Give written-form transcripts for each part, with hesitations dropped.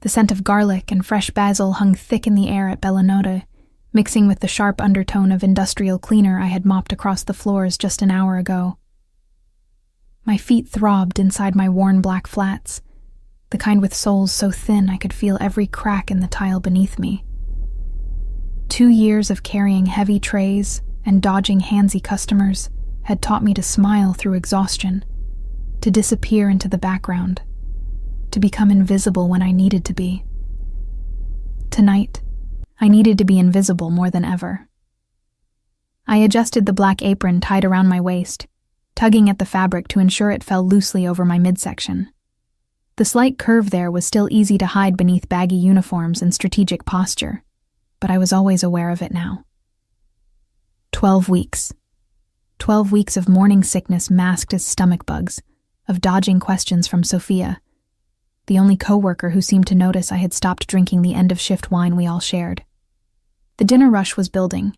The scent of garlic and fresh basil hung thick in the air at Bella Notte, mixing with the sharp undertone of industrial cleaner I had mopped across the floors just an hour ago. My feet throbbed inside my worn black flats, the kind with soles so thin I could feel every crack in the tile beneath me. 2 years of carrying heavy trays and dodging handsy customers had taught me to smile through exhaustion, to disappear into the background, to become invisible when I needed to be. Tonight, I needed to be invisible more than ever. I adjusted the black apron tied around my waist, tugging at the fabric to ensure it fell loosely over my midsection. The slight curve there was still easy to hide beneath baggy uniforms and strategic posture, but I was always aware of it now. 12 weeks. 12 weeks of morning sickness masked as stomach bugs, of dodging questions from Sophia, the only coworker who seemed to notice I had stopped drinking the end-of-shift wine we all shared. The dinner rush was building.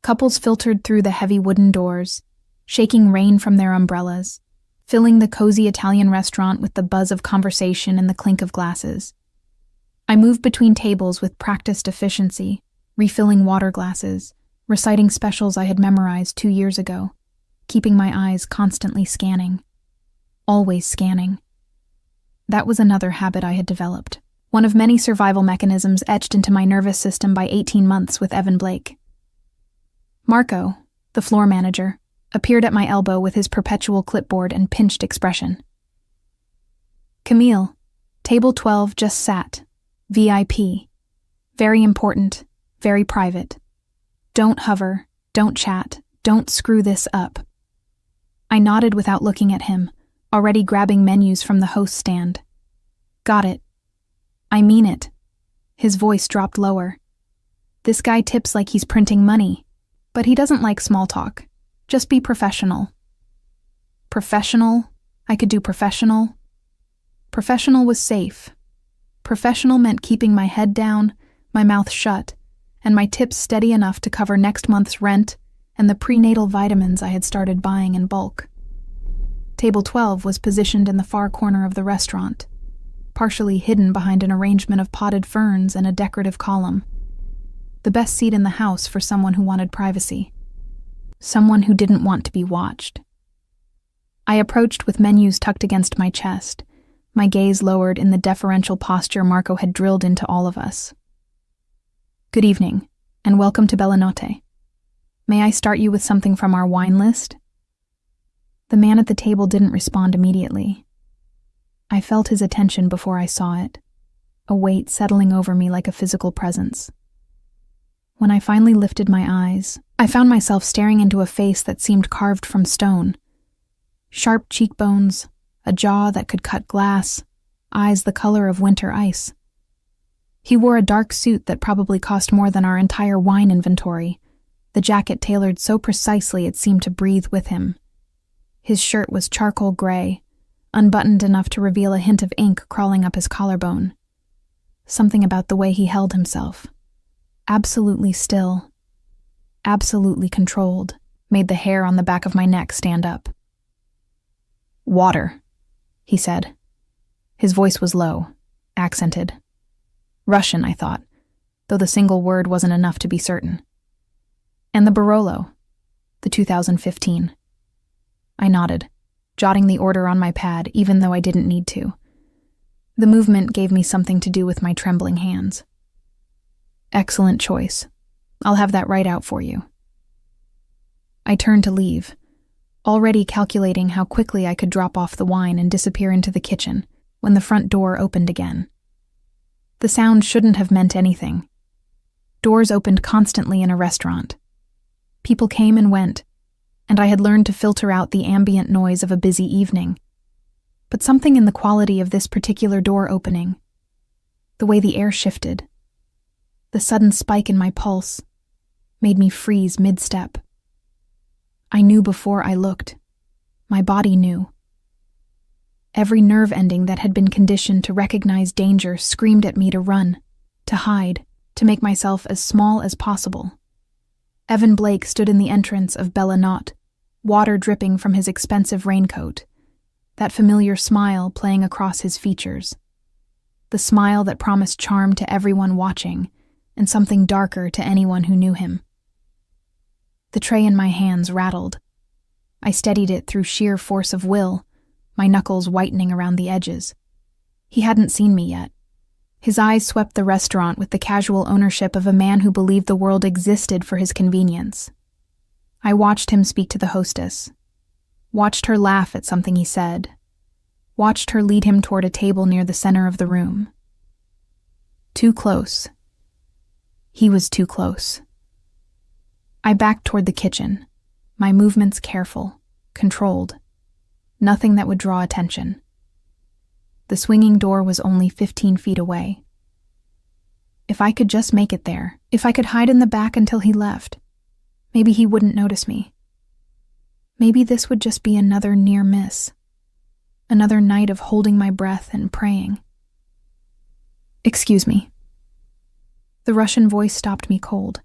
Couples filtered through the heavy wooden doors, shaking rain from their umbrellas, filling the cozy Italian restaurant with the buzz of conversation and the clink of glasses. I moved between tables with practiced efficiency, refilling water glasses, reciting specials I had memorized 2 years ago, keeping my eyes constantly scanning. Always scanning. That was another habit I had developed, one of many survival mechanisms etched into my nervous system by 18 months with Evan Blake. Marco, the floor manager, appeared at my elbow with his perpetual clipboard and pinched expression. Camille, table 12 just sat. VIP. Very important, very private. Don't hover, don't chat, don't screw this up. I nodded without looking at him, already grabbing menus from the host stand. Got it. I mean it. His voice dropped lower. This guy tips like he's printing money, but he doesn't like small talk. Just be professional. Professional? I could do professional. Professional was safe. Professional meant keeping my head down, my mouth shut, and my tips steady enough to cover next month's rent and the prenatal vitamins I had started buying in bulk. Table 12 was positioned in the far corner of the restaurant, partially hidden behind an arrangement of potted ferns and a decorative column. The best seat in the house for someone who wanted privacy. Someone who didn't want to be watched. I approached with menus tucked against my chest, my gaze lowered in the deferential posture Marco had drilled into all of us. Good evening, and welcome to Bella Notte. May I start you with something from our wine list? The man at the table didn't respond immediately. I felt his attention before I saw it, a weight settling over me like a physical presence. When I finally lifted my eyes, I found myself staring into a face that seemed carved from stone. Sharp cheekbones, a jaw that could cut glass, eyes the color of winter ice. He wore a dark suit that probably cost more than our entire wine inventory, the jacket tailored so precisely it seemed to breathe with him. His shirt was charcoal gray, unbuttoned enough to reveal a hint of ink crawling up his collarbone. Something about the way he held himself, absolutely still, absolutely controlled, made the hair on the back of my neck stand up. Water, he said. His voice was low, accented. Russian, I thought, though the single word wasn't enough to be certain. And the Barolo, the 2015. I nodded, jotting the order on my pad even though I didn't need to. The movement gave me something to do with my trembling hands. Excellent choice. I'll have that right out for you. I turned to leave, already calculating how quickly I could drop off the wine and disappear into the kitchen when the front door opened again. The sound shouldn't have meant anything. Doors opened constantly in a restaurant. People came and went, and I had learned to filter out the ambient noise of a busy evening. But something in the quality of this particular door opening, the way the air shifted, the sudden spike in my pulse, made me freeze mid-step. I knew before I looked. My body knew. Every nerve ending that had been conditioned to recognize danger screamed at me to run, to hide, to make myself as small as possible. Evan Blake stood in the entrance of Bella Notte, water dripping from his expensive raincoat, that familiar smile playing across his features. the smile that promised charm to everyone watching, and something darker to anyone who knew him. The tray in my hands rattled. I steadied it through sheer force of will, my knuckles whitening around the edges. He hadn't seen me yet. His eyes swept the restaurant with the casual ownership of a man who believed the world existed for his convenience. I watched him speak to the hostess, watched her laugh at something he said, watched her lead him toward a table near the center of the room. Too close. He was too close. I backed toward the kitchen, my movements careful, controlled, nothing that would draw attention. The swinging door was only 15 feet away. If I could just make it there, if I could hide in the back until he left, maybe he wouldn't notice me. Maybe this would just be another near miss, another night of holding my breath and praying. "Excuse me." The Russian voice stopped me cold.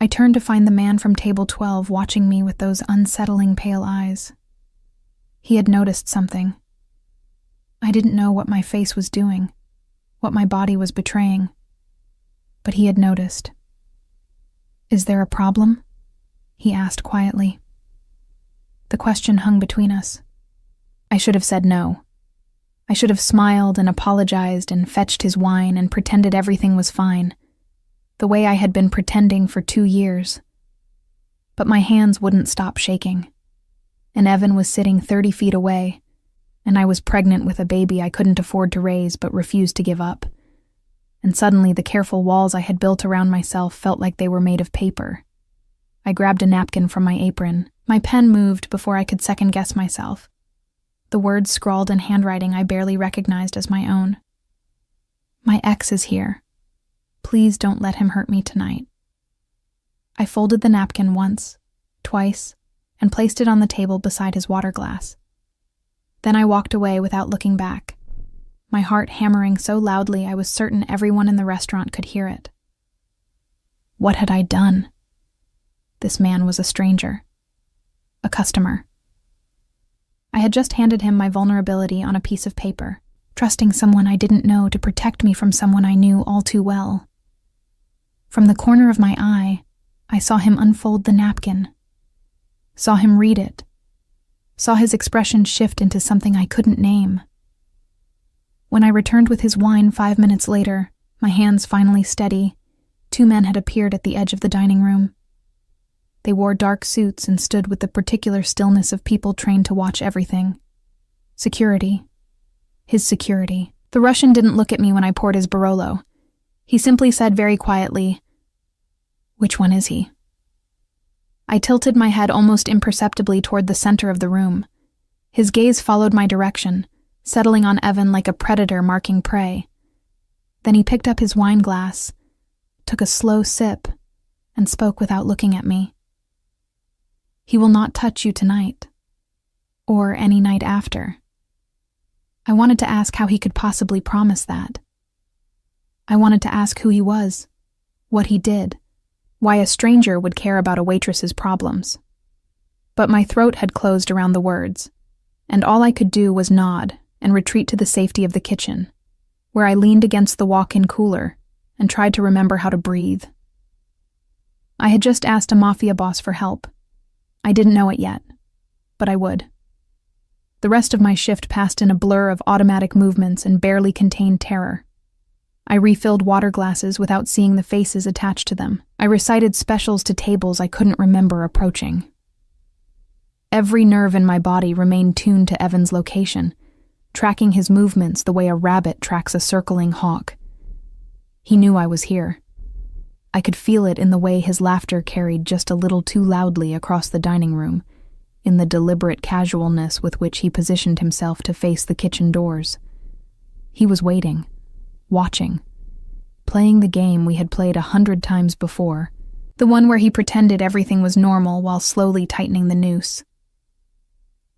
I turned to find the man from table 12 watching me with those unsettling pale eyes. He had noticed something. I didn't know what my face was doing, what my body was betraying, but he had noticed. "Is there a problem?" he asked quietly. The question hung between us. I should have said no. I should have smiled and apologized and fetched his wine and pretended everything was fine, the way I had been pretending for 2 years. But my hands wouldn't stop shaking, and Evan was sitting 30 feet away, and I was pregnant with a baby I couldn't afford to raise but refused to give up. And suddenly the careful walls I had built around myself felt like they were made of paper. I grabbed a napkin from my apron. My pen moved before I could second-guess myself. The words scrawled in handwriting I barely recognized as my own. "My ex is here. Please don't let him hurt me tonight." I folded the napkin once, twice, and placed it on the table beside his water glass. Then I walked away without looking back, my heart hammering so loudly I was certain everyone in the restaurant could hear it. What had I done? This man was a stranger. A customer. I had just handed him my vulnerability on a piece of paper, trusting someone I didn't know to protect me from someone I knew all too well. From the corner of my eye, I saw him unfold the napkin, saw him read it, saw his expression shift into something I couldn't name. When I returned with his wine 5 minutes later, my hands finally steady, 2 men had appeared at the edge of the dining room. They wore dark suits and stood with the particular stillness of people trained to watch everything. Security. His security. The Russian didn't look at me when I poured his Barolo. He simply said very quietly, "Which one is he?" I tilted my head almost imperceptibly toward the center of the room. His gaze followed my direction, settling on Evan like a predator marking prey. Then he picked up his wine glass, took a slow sip, and spoke without looking at me. "He will not touch you tonight, or any night after." I wanted to ask how he could possibly promise that. I wanted to ask who he was, what he did, why a stranger would care about a waitress's problems. But my throat had closed around the words, and all I could do was nod and retreat to the safety of the kitchen, where I leaned against the walk-in cooler and tried to remember how to breathe. I had just asked a Mafia boss for help. I didn't know it yet, but I would. The rest of my shift passed in a blur of automatic movements and barely contained terror. I refilled water glasses without seeing the faces attached to them. I recited specials to tables I couldn't remember approaching. Every nerve in my body remained tuned to Evan's location, tracking his movements the way a rabbit tracks a circling hawk. He knew I was here. I could feel it in the way his laughter carried just a little too loudly across the dining room, in the deliberate casualness with which he positioned himself to face the kitchen doors. He was waiting, watching, playing the game we had played 100 times before, the one where he pretended everything was normal while slowly tightening the noose.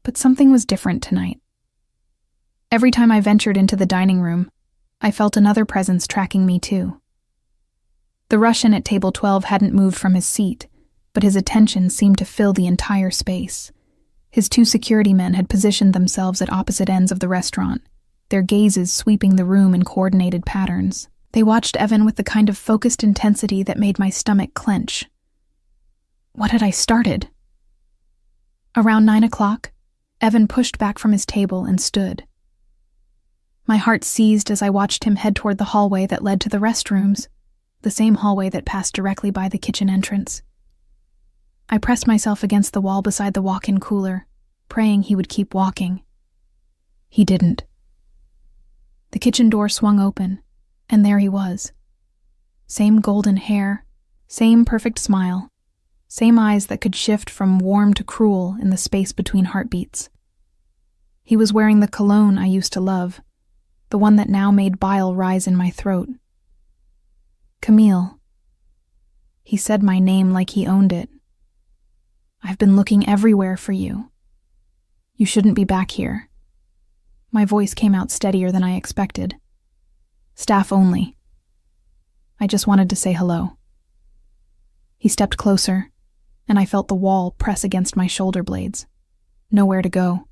But something was different tonight. Every time I ventured into the dining room, I felt another presence tracking me too. The Russian at table 12 hadn't moved from his seat, but his attention seemed to fill the entire space. His 2 security men had positioned themselves at opposite ends of the restaurant, their gazes sweeping the room in coordinated patterns. They watched Evan with the kind of focused intensity that made my stomach clench. What had I started? Around 9 o'clock, Evan pushed back from his table and stood. My heart seized as I watched him head toward the hallway that led to the restrooms, the same hallway that passed directly by the kitchen entrance. I pressed myself against the wall beside the walk-in cooler, praying he would keep walking. He didn't. The kitchen door swung open, and there he was. Same golden hair, same perfect smile, same eyes that could shift from warm to cruel in the space between heartbeats. He was wearing the cologne I used to love, the one that now made bile rise in my throat. Camille. He said my name like he owned it. I've been looking everywhere for you. You shouldn't be back here. My voice came out steadier than I expected. Staff only. I just wanted to say hello. He stepped closer, and I felt the wall press against my shoulder blades. Nowhere to go.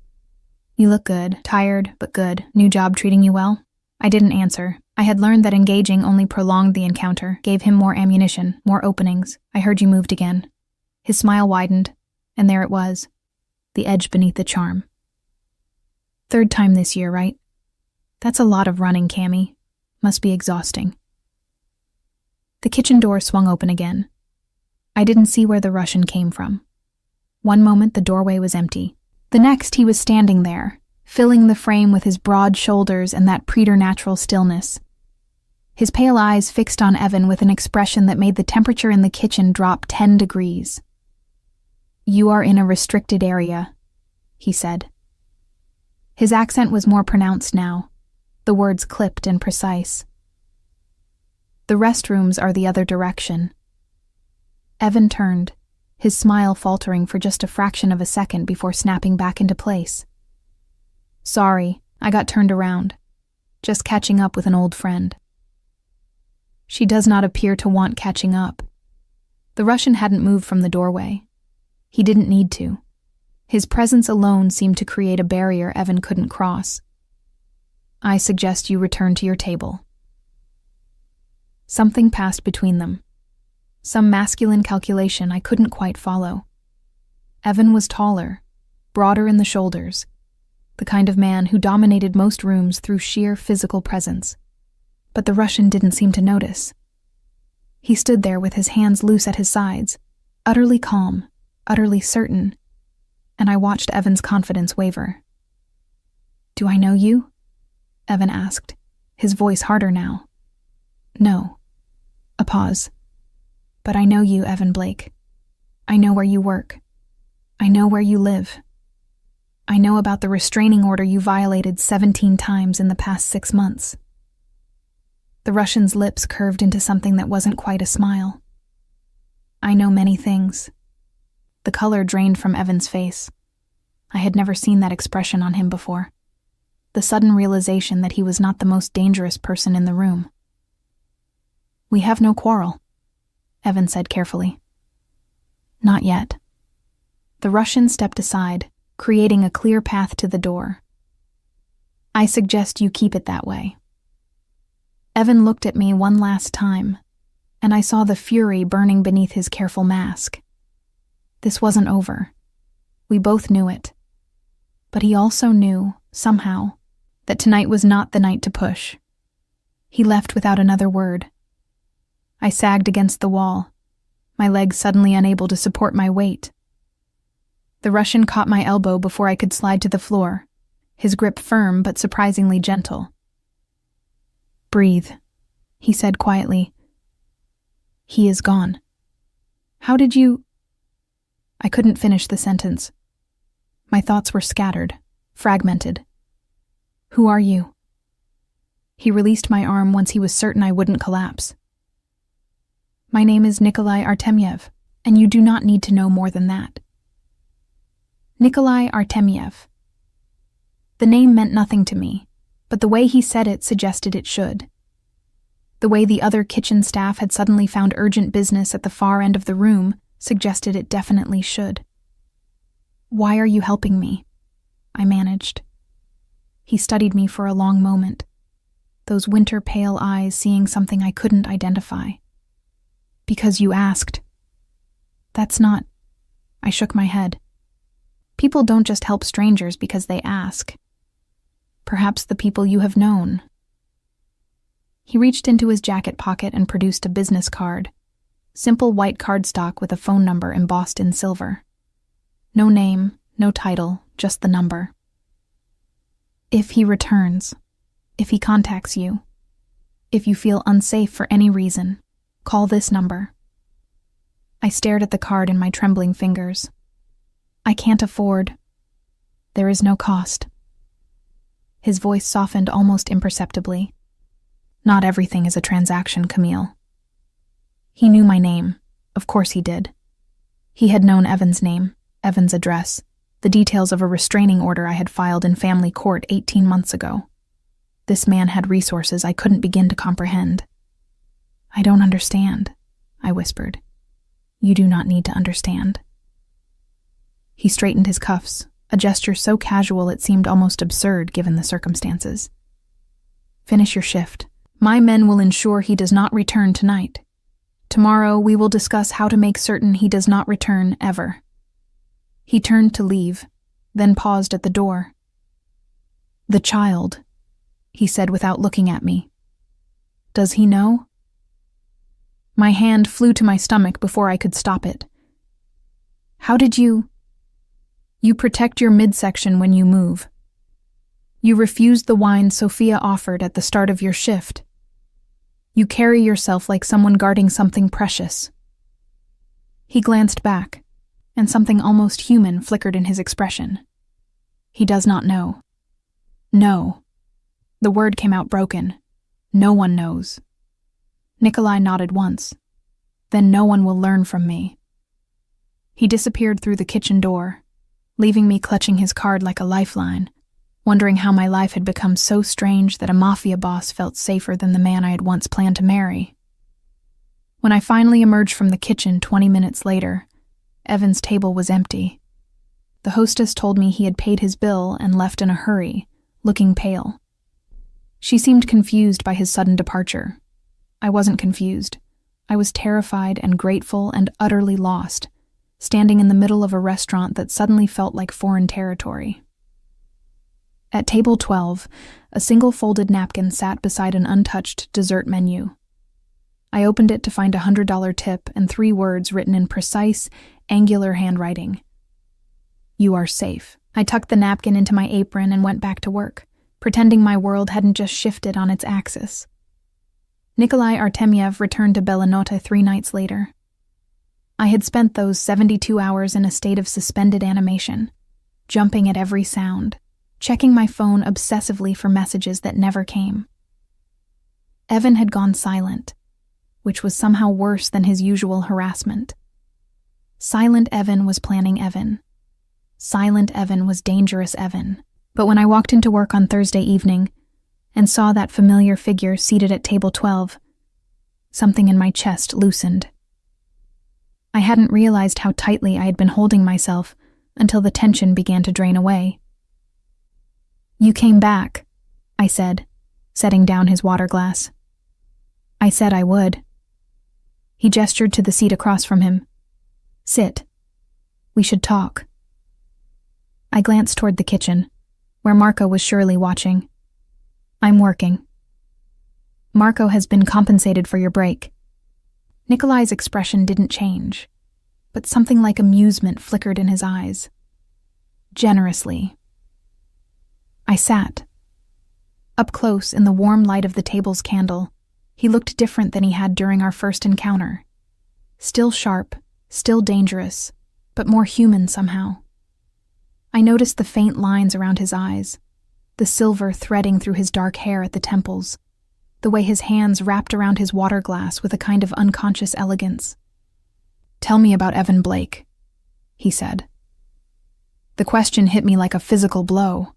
You look good. Tired, but good. New job treating you well? I didn't answer. I had learned that engaging only prolonged the encounter, gave him more ammunition, more openings. I heard you moved again. His smile widened, and there it was, the edge beneath the charm. Third time this year, right? That's a lot of running, Cammy. Must be exhausting. The kitchen door swung open again. I didn't see where the Russian came from. One moment the doorway was empty. The next he was standing there, filling the frame with his broad shoulders and that preternatural stillness. His pale eyes fixed on Evan with an expression that made the temperature in the kitchen drop 10 degrees. You are in a restricted area, he said. His accent was more pronounced now, the words clipped and precise. The restrooms are the other direction. Evan turned, his smile faltering for just a fraction of a second before snapping back into place. Sorry, I got turned around. Just catching up with an old friend. She does not appear to want catching up. The Russian hadn't moved from the doorway. He didn't need to. His presence alone seemed to create a barrier Evan couldn't cross. I suggest you return to your table. Something passed between them. Some masculine calculation I couldn't quite follow. Evan was taller, broader in the shoulders, the kind of man who dominated most rooms through sheer physical presence. But the Russian didn't seem to notice. He stood there with his hands loose at his sides, utterly calm, utterly certain, and I watched Evan's confidence waver. Do I know you? Evan asked, his voice harder now. No. A pause. But I know you, Evan Blake. I know where you work. I know where you live. I know about the restraining order you violated 17 times in the past 6 months. The Russian's lips curved into something that wasn't quite a smile. I know many things. The color drained from Evan's face. I had never seen that expression on him before. The sudden realization that he was not the most dangerous person in the room. We have no quarrel, Evan said carefully. Not yet. The Russian stepped aside, creating a clear path to the door. I suggest you keep it that way. Evan looked at me one last time, and I saw the fury burning beneath his careful mask. This wasn't over. We both knew it. But he also knew, somehow, that tonight was not the night to push. He left without another word. I sagged against the wall, my legs suddenly unable to support my weight. The Russian caught my elbow before I could slide to the floor, his grip firm but surprisingly gentle. Breathe, he said quietly. He is gone. How did you... I couldn't finish the sentence. My thoughts were scattered, fragmented. Who are you? He released my arm once he was certain I wouldn't collapse. My name is Nikolai Artemyev, and you do not need to know more than that. Nikolai Artemyev. The name meant nothing to me, but the way he said it suggested it should. The way the other kitchen staff had suddenly found urgent business at the far end of the room suggested it definitely should. Why are you helping me? I managed. He studied me for a long moment, those winter pale eyes seeing something I couldn't identify. Because you asked. That's not. I shook my head. People don't just help strangers because they ask. Perhaps the people you have known. He reached into his jacket pocket and produced a business card. Simple white cardstock with a phone number embossed in silver. No name, no title, just the number. If he returns, if he contacts you, if you feel unsafe for any reason, call this number. I stared at the card in my trembling fingers. I can't afford. There is no cost. His voice softened almost imperceptibly. Not everything is a transaction, Camille. He knew my name. Of course he did. He had known Evan's name, Evan's address, the details of a restraining order I had filed in family court 18 months ago. This man had resources I couldn't begin to comprehend. I don't understand, I whispered. You do not need to understand. He straightened his cuffs, a gesture so casual it seemed almost absurd given the circumstances. Finish your shift. My men will ensure he does not return tonight. Tomorrow we will discuss how to make certain he does not return ever. He turned to leave, then paused at the door. The child, he said without looking at me. Does he know? My hand flew to my stomach before I could stop it. How did you? You protect your midsection when you move. You refused the wine Sophia offered at the start of your shift. You carry yourself like someone guarding something precious. He glanced back, and something almost human flickered in his expression. He does not know. No. The word came out broken. No one knows. Nikolai nodded once. Then no one will learn from me. He disappeared through the kitchen door, leaving me clutching his card like a lifeline, wondering how my life had become so strange that a Mafia boss felt safer than the man I had once planned to marry. When I finally emerged from the kitchen 20 minutes later, Evan's table was empty. The hostess told me he had paid his bill and left in a hurry, looking pale. She seemed confused by his sudden departure. I wasn't confused. I was terrified and grateful and utterly lost, standing in the middle of a restaurant that suddenly felt like foreign territory. At table 12, a single folded napkin sat beside an untouched dessert menu. I opened it to find a $100 tip and 3 words written in precise, angular handwriting. You are safe. I tucked the napkin into my apron and went back to work, pretending my world hadn't just shifted on its axis. Nikolai Artemyev returned to Belanota 3 nights later. I had spent those 72 hours in a state of suspended animation, jumping at every sound, checking my phone obsessively for messages that never came. Evan had gone silent, which was somehow worse than his usual harassment. Silent Evan was planning Evan. Silent Evan was dangerous Evan. But when I walked into work on Thursday evening and saw that familiar figure seated at table 12, something in my chest loosened. I hadn't realized how tightly I had been holding myself until the tension began to drain away. You came back, I said, setting down his water glass. I said I would. He gestured to the seat across from him. Sit. We should talk. I glanced toward the kitchen, where Marco was surely watching. I'm working. Marco has been compensated for your break. Nikolai's expression didn't change, but something like amusement flickered in his eyes. Generously. I sat. Up close, in the warm light of the table's candle, he looked different than he had during our first encounter. Still sharp, still dangerous, but more human somehow. I noticed the faint lines around his eyes, the silver threading through his dark hair at the temples, the way his hands wrapped around his water glass with a kind of unconscious elegance. Tell me about Evan Blake, he said. The question hit me like a physical blow.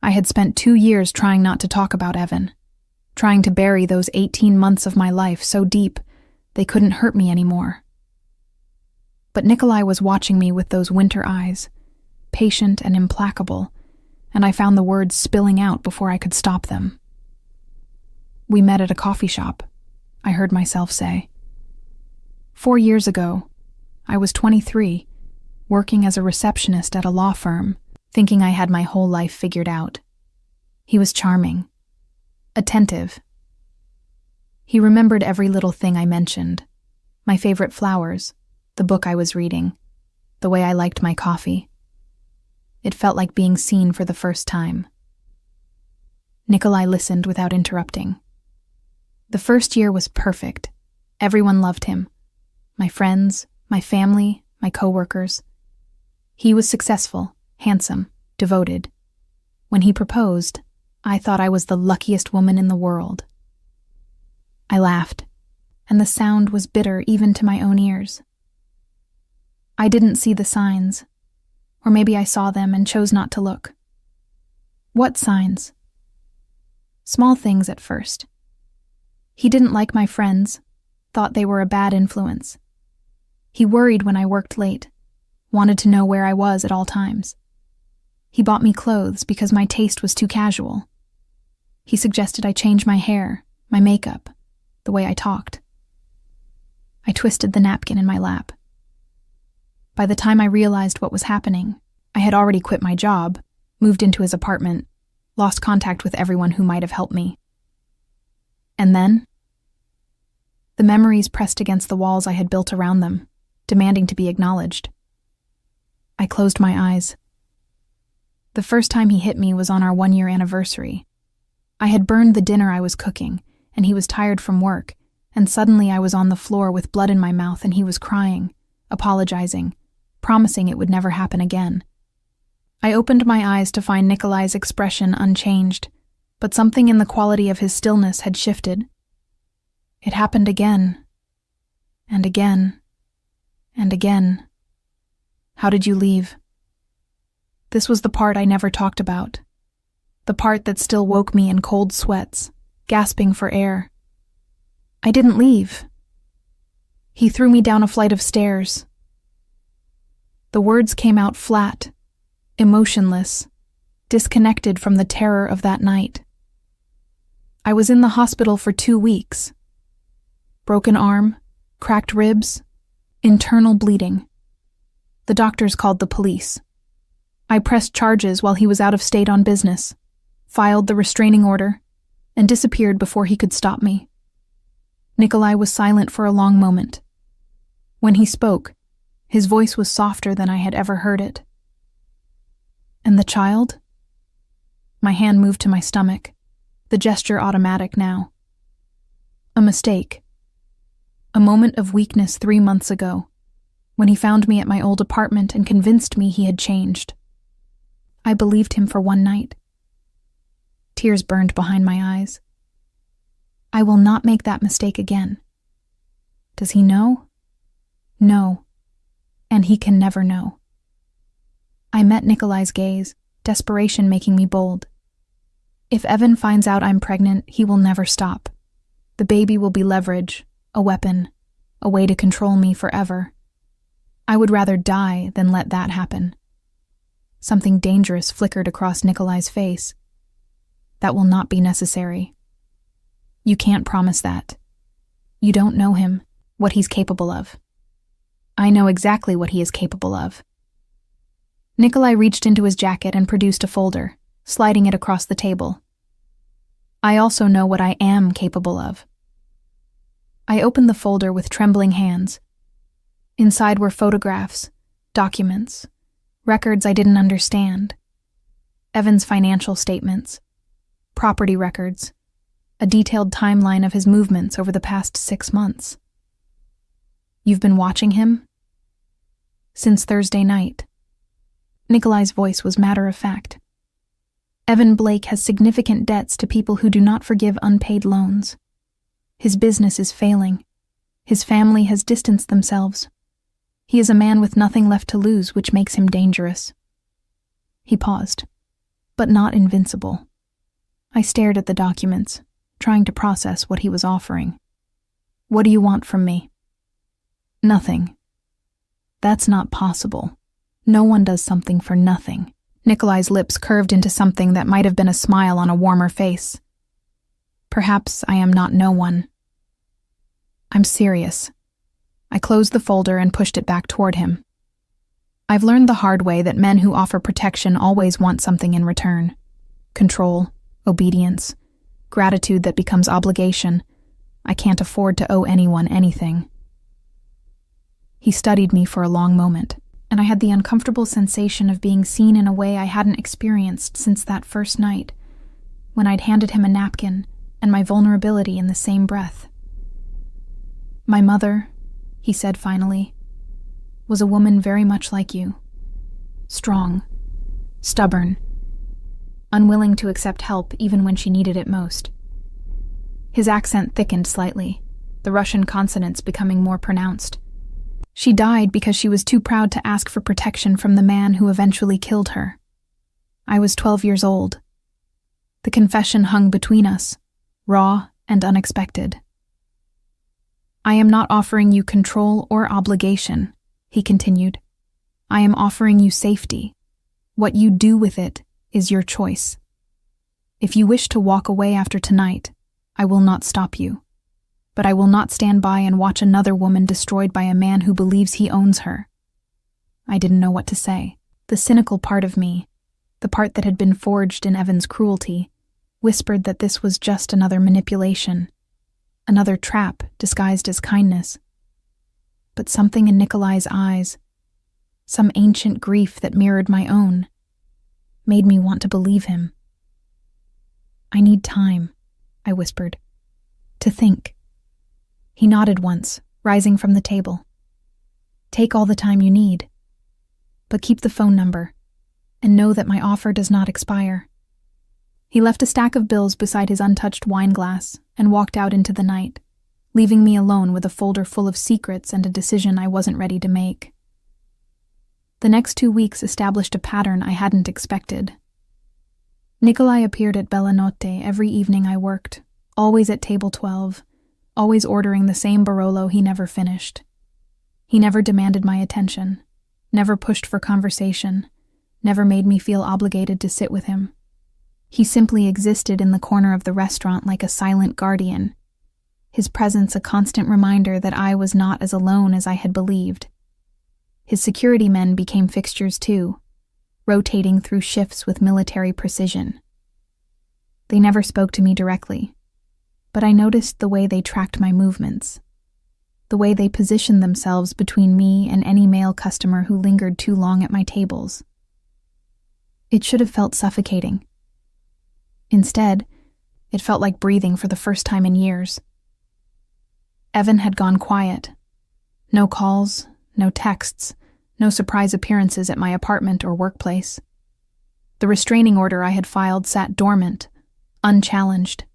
I had spent 2 years trying not to talk about Evan, trying to bury those 18 months of my life so deep they couldn't hurt me anymore. But Nikolai was watching me with those winter eyes, patient and implacable, and I found the words spilling out before I could stop them. "We met at a coffee shop," I heard myself say. 4 years ago, I was 23, working as a receptionist at a law firm, thinking I had my whole life figured out. He was charming, attentive. He remembered every little thing I mentioned: my favorite flowers, the book I was reading, the way I liked my coffee. It felt like being seen for the first time. Nikolai listened without interrupting. The first year was perfect. Everyone loved him. My friends, my family, my coworkers. He was successful, handsome, devoted. When he proposed, I thought I was the luckiest woman in the world. I laughed, and the sound was bitter even to my own ears. I didn't see the signs, or maybe I saw them and chose not to look. What signs? Small things at first. He didn't like my friends, thought they were a bad influence. He worried when I worked late, wanted to know where I was at all times. He bought me clothes because my taste was too casual. He suggested I change my hair, my makeup, the way I talked. I twisted the napkin in my lap. By the time I realized what was happening, I had already quit my job, moved into his apartment, lost contact with everyone who might have helped me. And then, the memories pressed against the walls I had built around them, demanding to be acknowledged. I closed my eyes. The first time he hit me was on our 1-year anniversary. I had burned the dinner I was cooking, and he was tired from work, and suddenly I was on the floor with blood in my mouth and he was crying, apologizing, promising it would never happen again. I opened my eyes to find Nikolai's expression unchanged, but something in the quality of his stillness had shifted. It happened again, and again, and again. How did you leave? This was the part I never talked about, the part that still woke me in cold sweats, gasping for air. I didn't leave. He threw me down a flight of stairs. The words came out flat, emotionless, disconnected from the terror of that night. I was in the hospital for 2 weeks. Broken arm, cracked ribs, internal bleeding. The doctors called the police. I pressed charges while he was out of state on business, filed the restraining order, and disappeared before he could stop me. Nikolai was silent for a long moment. When he spoke, his voice was softer than I had ever heard it. And the child? My hand moved to my stomach, the gesture automatic now. A mistake. A moment of weakness 3 months ago, when he found me at my old apartment and convinced me he had changed. I believed him for one night. Tears burned behind my eyes. I will not make that mistake again. Does he know? No. And he can never know. I met Nikolai's gaze, desperation making me bold. If Evan finds out I'm pregnant, he will never stop. The baby will be leverage, a weapon, a way to control me forever. I would rather die than let that happen. Something dangerous flickered across Nikolai's face. That will not be necessary. You can't promise that. You don't know him, what he's capable of. I know exactly what he is capable of. Nikolai reached into his jacket and produced a folder, sliding it across the table. I also know what I am capable of. I opened the folder with trembling hands. Inside were photographs, documents, records I didn't understand. Evan's financial statements, property records, a detailed timeline of his movements over the past 6 months. You've been watching him? Since Thursday night. Nikolai's voice was matter-of-fact. Evan Blake has significant debts to people who do not forgive unpaid loans. His business is failing. His family has distanced themselves. He is a man with nothing left to lose, which makes him dangerous. He paused, but not invincible. I stared at the documents, trying to process what he was offering. What do you want from me? Nothing. That's not possible. No one does something for nothing. Nikolai's lips curved into something that might have been a smile on a warmer face. Perhaps I am not no one. I'm serious. I closed the folder and pushed it back toward him. I've learned the hard way that men who offer protection always want something in return. Control, obedience, gratitude that becomes obligation. I can't afford to owe anyone anything. He studied me for a long moment, and I had the uncomfortable sensation of being seen in a way I hadn't experienced since that first night, when I'd handed him a napkin and my vulnerability in the same breath. My mother, he said finally, was a woman very much like you. Strong, stubborn, unwilling to accept help even when she needed it most. His accent thickened slightly, the Russian consonants becoming more pronounced. She died because she was too proud to ask for protection from the man who eventually killed her. I was 12 years old. The confession hung between us, raw and unexpected. I am not offering you control or obligation, he continued. I am offering you safety. What you do with it is your choice. If you wish to walk away after tonight, I will not stop you. But I will not stand by and watch another woman destroyed by a man who believes he owns her. I didn't know what to say. The cynical part of me, the part that had been forged in Evan's cruelty, whispered that this was just another manipulation, another trap disguised as kindness. But something in Nikolai's eyes, some ancient grief that mirrored my own, made me want to believe him. I need time, I whispered, to think. He nodded once, rising from the table. Take all the time you need, but keep the phone number, and know that my offer does not expire. He left a stack of bills beside his untouched wine glass and walked out into the night, leaving me alone with a folder full of secrets and a decision I wasn't ready to make. The next 2 weeks established a pattern I hadn't expected. Nikolai appeared at Bella Notte every evening I worked, always at table 12, always ordering the same Barolo he never finished. He never demanded my attention, never pushed for conversation, never made me feel obligated to sit with him. He simply existed in the corner of the restaurant like a silent guardian, his presence a constant reminder that I was not as alone as I had believed. His security men became fixtures too, rotating through shifts with military precision. They never spoke to me directly, but I noticed the way they tracked my movements, the way they positioned themselves between me and any male customer who lingered too long at my tables. It should have felt suffocating. Instead, it felt like breathing for the first time in years. Evan had gone quiet. No calls, no texts, no surprise appearances at my apartment or workplace. The restraining order I had filed sat dormant, unchallenged.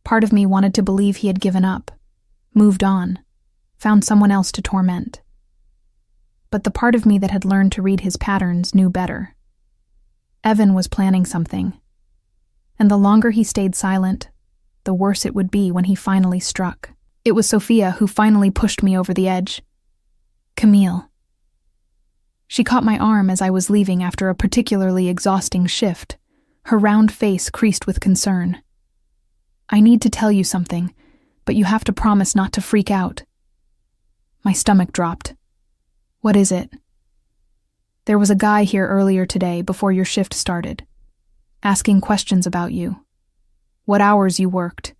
Part of me wanted to believe he had given up, moved on, found someone else to torment. But the part of me that had learned to read his patterns knew better. Evan was planning something, and the longer he stayed silent, the worse it would be when he finally struck. It was Sophia who finally pushed me over the edge. Camille. She caught my arm as I was leaving after a particularly exhausting shift, her round face creased with concern. I need to tell you something, but you have to promise not to freak out. My stomach dropped. What is it? There was a guy here earlier today before your shift started, asking questions about you. What hours you worked,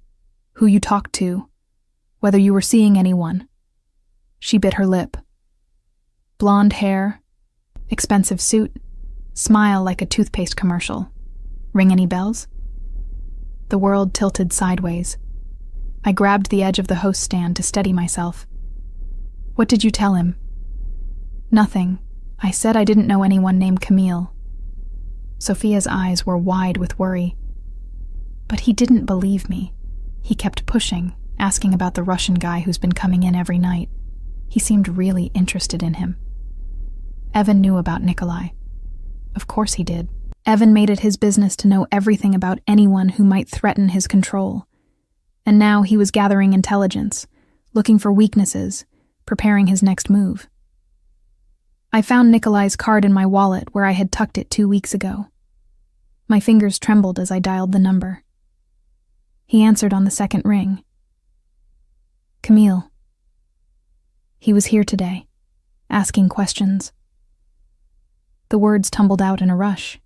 who you talked to, whether you were seeing anyone. She bit her lip. Blonde hair, expensive suit, smile like a toothpaste commercial. Ring any bells? The world tilted sideways. I grabbed the edge of the host stand to steady myself. What did you tell him? Nothing. I said I didn't know anyone named Camille. Sophia's eyes were wide with worry. But he didn't believe me. He kept pushing, asking about the Russian guy who's been coming in every night. He seemed really interested in him. Evan knew about Nikolai. Of course he did. Evan made it his business to know everything about anyone who might threaten his control. And now he was gathering intelligence, looking for weaknesses, preparing his next move. I found Nikolai's card in my wallet where I had tucked it 2 weeks ago. My fingers trembled as I dialed the number. He answered on the second ring. Camille. He was here today, asking questions. The words tumbled out in a rush.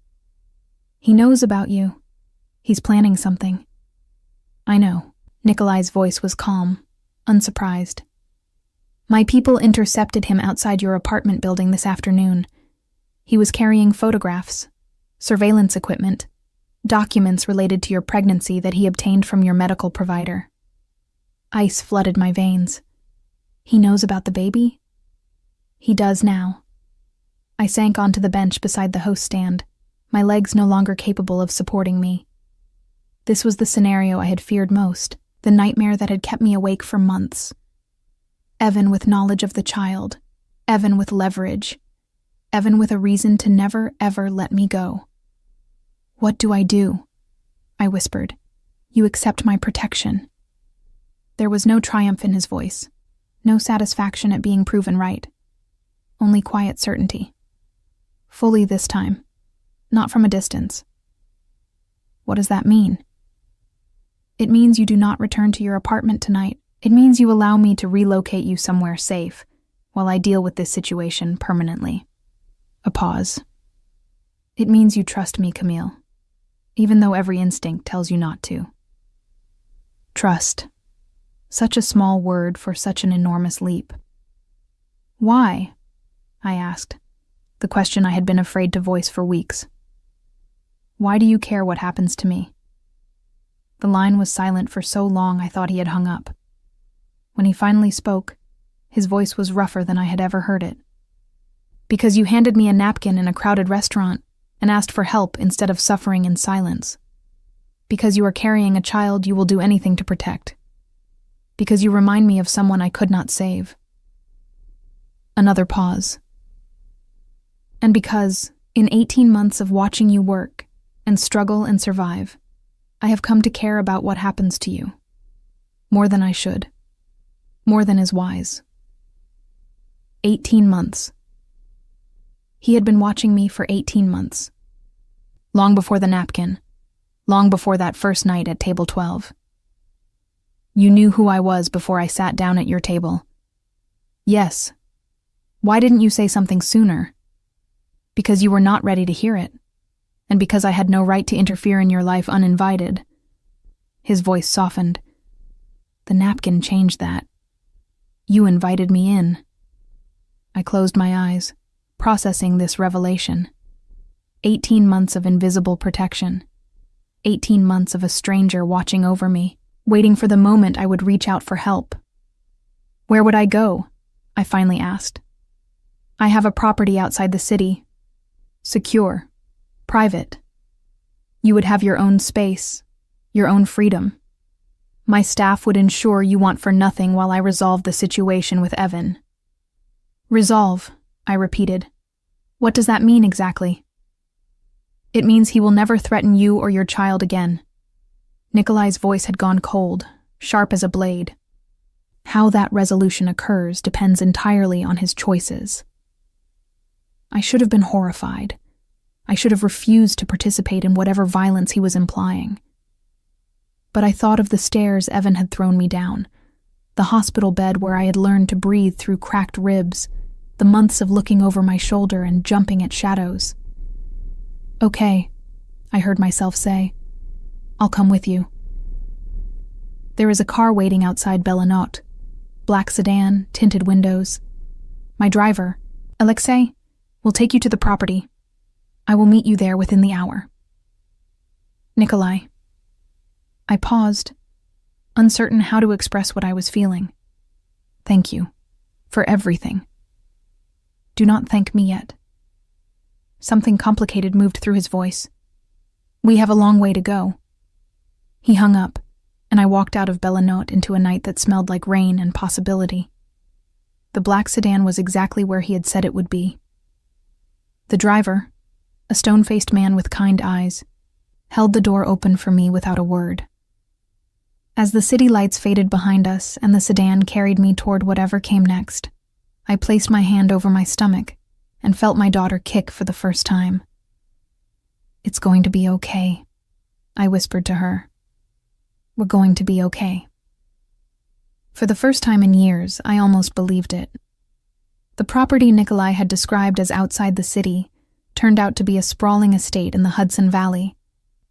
He knows about you. He's planning something. I know. Nikolai's voice was calm, unsurprised. My people intercepted him outside your apartment building this afternoon. He was carrying photographs, surveillance equipment, documents related to your pregnancy that he obtained from your medical provider. Ice flooded my veins. He knows about the baby? He does now. I sank onto the bench beside the host stand, my legs no longer capable of supporting me. This was the scenario I had feared most, the nightmare that had kept me awake for months. Evan with knowledge of the child, Evan with leverage, Evan with a reason to never, ever let me go. What do? I whispered. You accept my protection. There was no triumph in his voice, no satisfaction at being proven right, only quiet certainty. Fully this time, not from a distance. What does that mean? It means you do not return to your apartment tonight. It means you allow me to relocate you somewhere safe while I deal with this situation permanently. A pause. It means you trust me, Camille, even though every instinct tells you not to. Trust. Such a small word for such an enormous leap. Why? I asked, the question I had been afraid to voice for weeks. Why do you care what happens to me? The line was silent for so long I thought he had hung up. When he finally spoke, his voice was rougher than I had ever heard it. Because you handed me a napkin in a crowded restaurant and asked for help instead of suffering in silence. Because you are carrying a child you will do anything to protect. Because you remind me of someone I could not save. Another pause. And because, in 18 months of watching you work and struggle and survive, I have come to care about what happens to you. More than I should. More than is wise. 18 months. He had been watching me for 18 months. Long before the napkin. Long before that first night at table 12. You knew who I was before I sat down at your table. Yes. Why didn't you say something sooner? Because you were not ready to hear it, and because I had no right to interfere in your life uninvited. His voice softened. The napkin changed that. You invited me in. I closed my eyes, processing this revelation. 18 months of invisible protection. 18 months of a stranger watching over me, waiting for the moment I would reach out for help. Where would I go? I finally asked. I have a property outside the city. Secure. Private. You would have your own space, your own freedom. My staff would ensure you want for nothing while I resolve the situation with Evan. Resolve, I repeated. What does that mean exactly? It means he will never threaten you or your child again. Nikolai's voice had gone cold, sharp as a blade. How that resolution occurs depends entirely on his choices. I should have been horrified. I should have refused to participate in whatever violence he was implying. But I thought of the stairs Evan had thrown me down, the hospital bed where I had learned to breathe through cracked ribs, the months of looking over my shoulder and jumping at shadows. Okay, I heard myself say. I'll come with you. There is a car waiting outside Bellinot. Black sedan, tinted windows. My driver, Alexei, will take you to the property. I will meet you there within the hour. Nikolai. I paused, uncertain how to express what I was feeling. Thank you. For everything. Do not thank me yet. Something complicated moved through his voice. We have a long way to go. He hung up, and I walked out of Bellinot into a night that smelled like rain and possibility. The black sedan was exactly where he had said it would be. The driver, a stone-faced man with kind eyes, held the door open for me without a word. As the city lights faded behind us and the sedan carried me toward whatever came next, I placed my hand over my stomach, and felt my daughter kick for the first time. "It's going to be okay," I whispered to her. "We're going to be okay." For the first time in years, I almost believed it. The property Nikolai had described as outside the city turned out to be a sprawling estate in the Hudson Valley,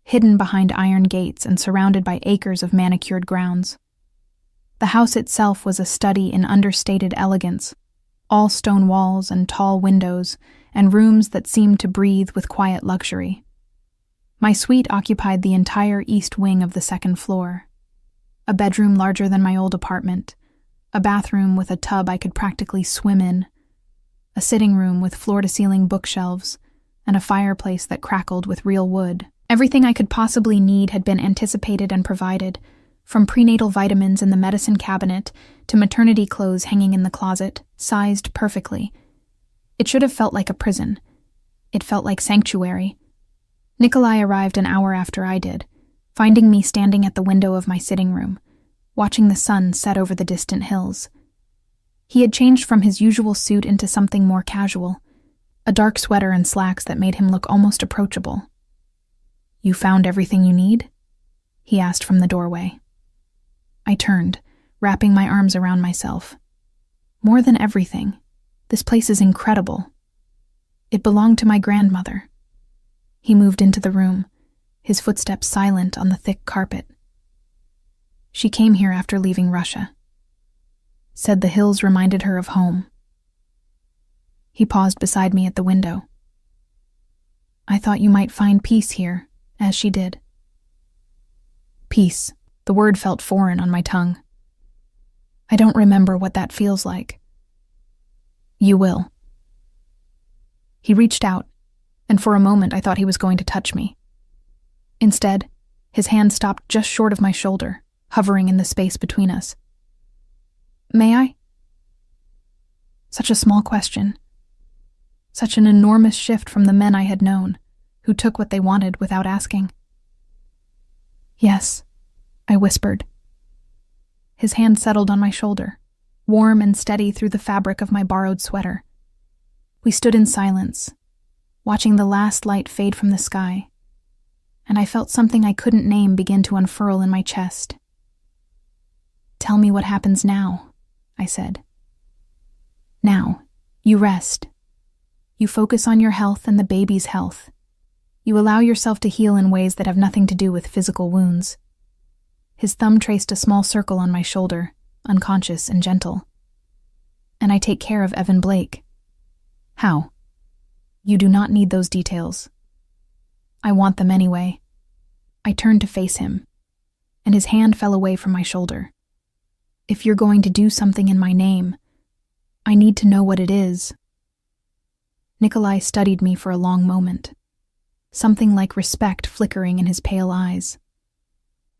hidden behind iron gates and surrounded by acres of manicured grounds. The house itself was a study in understated elegance, all stone walls and tall windows, and rooms that seemed to breathe with quiet luxury. My suite occupied the entire east wing of the second floor. A bedroom larger than my old apartment, a bathroom with a tub I could practically swim in, a sitting room with floor-to-ceiling bookshelves, and a fireplace that crackled with real wood. Everything I could possibly need had been anticipated and provided, from prenatal vitamins in the medicine cabinet to maternity clothes hanging in the closet, sized perfectly. It should have felt like a prison. It felt like sanctuary. Nikolai arrived an hour after I did, finding me standing at the window of my sitting room, watching the sun set over the distant hills. He had changed from his usual suit into something more casual, a dark sweater and slacks that made him look almost approachable. "You found everything you need?" he asked from the doorway. I turned, wrapping my arms around myself. "More than everything. This place is incredible. It belonged to my grandmother." He moved into the room, his footsteps silent on the thick carpet. "She came here after leaving Russia. Said the hills reminded her of home." He paused beside me at the window. "I thought you might find peace here, as she did." Peace. The word felt foreign on my tongue. "I don't remember what that feels like." "You will." He reached out, and for a moment I thought he was going to touch me. Instead, his hand stopped just short of my shoulder, hovering in the space between us. "May I?" Such a small question. Such an enormous shift from the men I had known, who took what they wanted without asking. "Yes," I whispered. His hand settled on my shoulder, warm and steady through the fabric of my borrowed sweater. We stood in silence, watching the last light fade from the sky, and I felt something I couldn't name begin to unfurl in my chest. "Tell me what happens now," I said. "Now, you rest. You focus on your health and the baby's health. You allow yourself to heal in ways that have nothing to do with physical wounds." His thumb traced a small circle on my shoulder, unconscious and gentle. "And I take care of Evan Blake." "How?" "You do not need those details." "I want them anyway." I turned to face him, and his hand fell away from my shoulder. "If you're going to do something in my name, I need to know what it is." Nikolai studied me for a long moment, something like respect flickering in his pale eyes.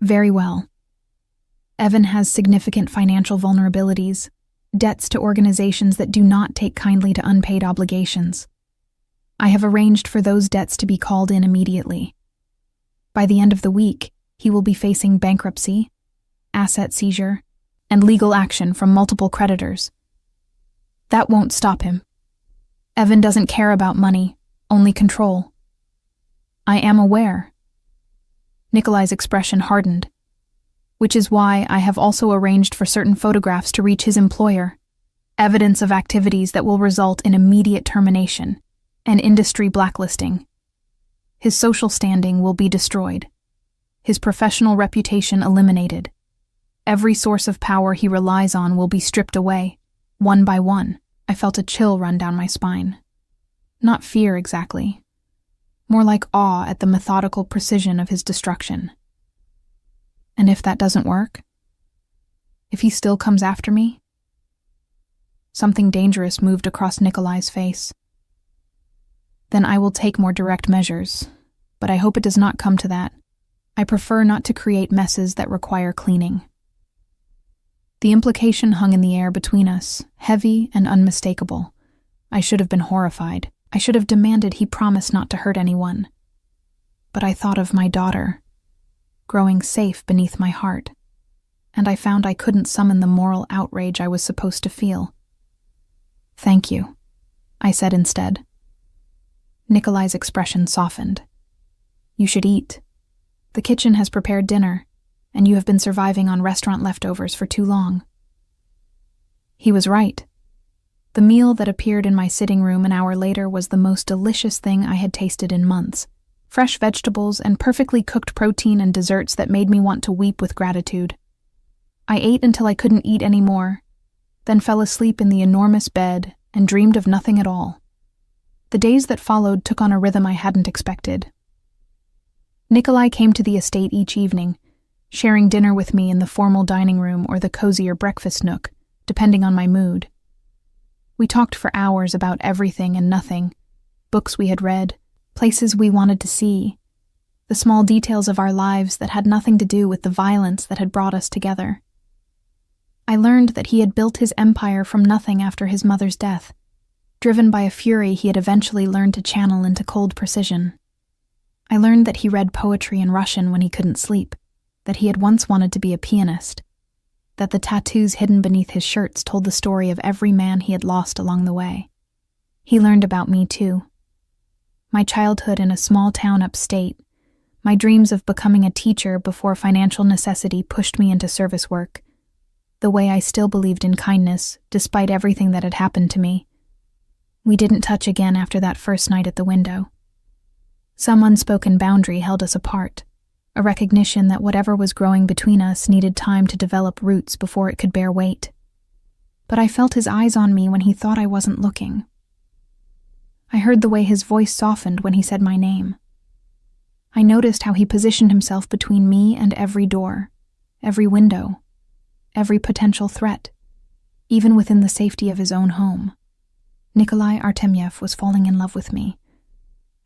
"Very well. Evan has significant financial vulnerabilities, debts to organizations that do not take kindly to unpaid obligations. I have arranged for those debts to be called in immediately. By the end of the week, he will be facing bankruptcy, asset seizure, and legal action from multiple creditors. That won't stop him. Evan doesn't care about money, only control." "I am aware." Nikolai's expression hardened, "which is why I have also arranged for certain photographs to reach his employer, evidence of activities that will result in immediate termination and industry blacklisting. His social standing will be destroyed, his professional reputation eliminated. Every source of power he relies on will be stripped away, one by one." I felt a chill run down my spine. Not fear exactly, more like awe at the methodical precision of his destruction. "And if that doesn't work? If he still comes after me?" Something dangerous moved across Nikolai's face. "Then I will take more direct measures, but I hope it does not come to that. I prefer not to create messes that require cleaning." The implication hung in the air between us, heavy and unmistakable. I should have been horrified. I should have demanded he promise not to hurt anyone. But I thought of my daughter, growing safe beneath my heart, and I found I couldn't summon the moral outrage I was supposed to feel. "Thank you," I said instead. Nikolai's expression softened. You should eat. The kitchen has prepared dinner, and you have been surviving on restaurant leftovers for too long. He was right. The meal that appeared in my sitting room an hour later was the most delicious thing I had tasted in months. Fresh vegetables and perfectly cooked protein and desserts that made me want to weep with gratitude. I ate until I couldn't eat anymore, then fell asleep in the enormous bed and dreamed of nothing at all. The days that followed took on a rhythm I hadn't expected. Nikolai came to the estate each evening, sharing dinner with me in the formal dining room or the cozier breakfast nook, depending on my mood. We talked for hours about everything and nothing, books we had read, places we wanted to see, the small details of our lives that had nothing to do with the violence that had brought us together. I learned that he had built his empire from nothing after his mother's death, driven by a fury he had eventually learned to channel into cold precision. I learned that he read poetry in Russian when he couldn't sleep, that he had once wanted to be a pianist, that the tattoos hidden beneath his shirts told the story of every man he had lost along the way. He learned about me too. My childhood in a small town upstate, my dreams of becoming a teacher before financial necessity pushed me into service work, the way I still believed in kindness despite everything that had happened to me. We didn't touch again after that first night at the window. Some unspoken boundary held us apart, a recognition that whatever was growing between us needed time to develop roots before it could bear weight. But I felt his eyes on me when he thought I wasn't looking. I heard the way his voice softened when he said my name. I noticed how he positioned himself between me and every door, every window, every potential threat, even within the safety of his own home. Nikolai Artemyev was falling in love with me,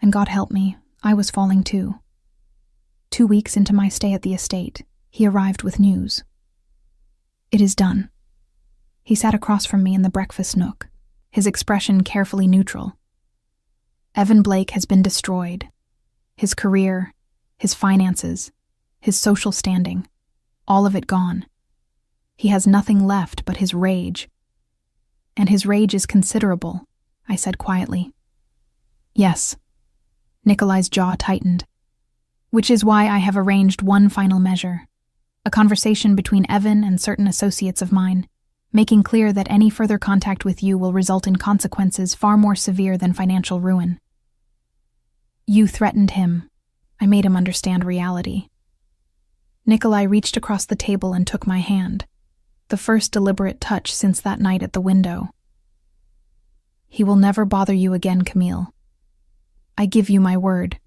and God help me, I was falling too. 2 weeks into my stay at the estate, he arrived with news. It is done. He sat across from me in the breakfast nook, his expression carefully neutral. Evan Blake has been destroyed. His career, his finances, his social standing, all of it gone. He has nothing left but his rage. And his rage is considerable, I said quietly. Yes. Nikolai's jaw tightened. Which is why I have arranged one final measure, a conversation between Evan and certain associates of mine, making clear that any further contact with you will result in consequences far more severe than financial ruin. You threatened him. I made him understand reality. Nikolai reached across the table and took my hand, the first deliberate touch since that night at the window. He will never bother you again, Camille. I give you my word.